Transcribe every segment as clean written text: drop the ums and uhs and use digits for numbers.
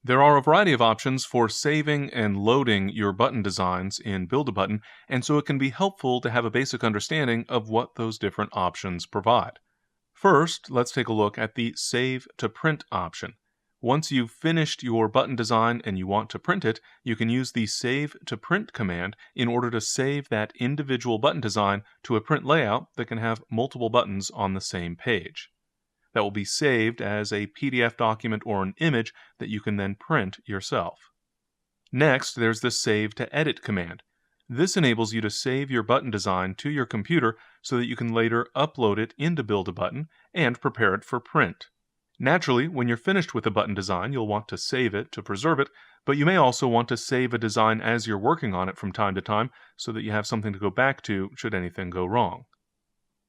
There are a variety of options for saving and loading your button designs in Build-A-Button, and so it can be helpful to have a basic understanding of what those different options provide. First, let's take a look at the Save to Print option. Once you've finished your button design and you want to print it, you can use the Save to Print command in order to save that individual button design to a print layout that can have multiple buttons on the same page. That will be saved as a PDF document or an image that you can then print yourself. Next, there's the Save to Edit command. This enables you to save your button design to your computer so that you can later upload it into Build-A-Button and prepare it for print. Naturally, when you're finished with a button design, you'll want to save it to preserve it, but you may also want to save a design as you're working on it from time to time so that you have something to go back to should anything go wrong.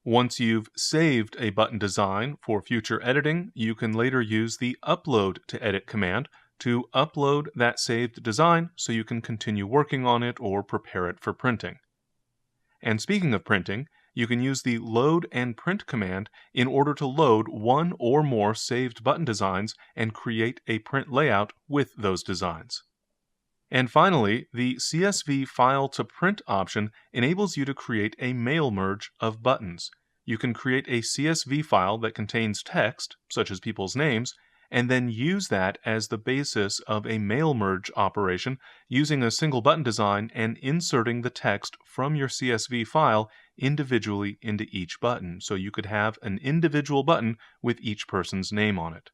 Once you've saved a button design for future editing, you can later use the Upload to Edit command to upload that saved design so you can continue working on it or prepare it for printing. And speaking of printing, you can use the Load and Print command in order to load one or more saved button designs and create a print layout with those designs. And finally, the CSV File to Print option enables you to create a mail merge of buttons. You can create a CSV file that contains text, such as people's names, and then use that as the basis of a mail merge operation using a single button design and inserting the text from your CSV file individually into each button, so you could have an individual button with each person's name on it.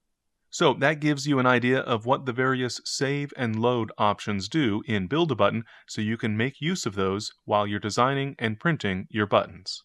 So that gives you an idea of what the various save and load options do in Build-A-Button, so you can make use of those while you're designing and printing your buttons.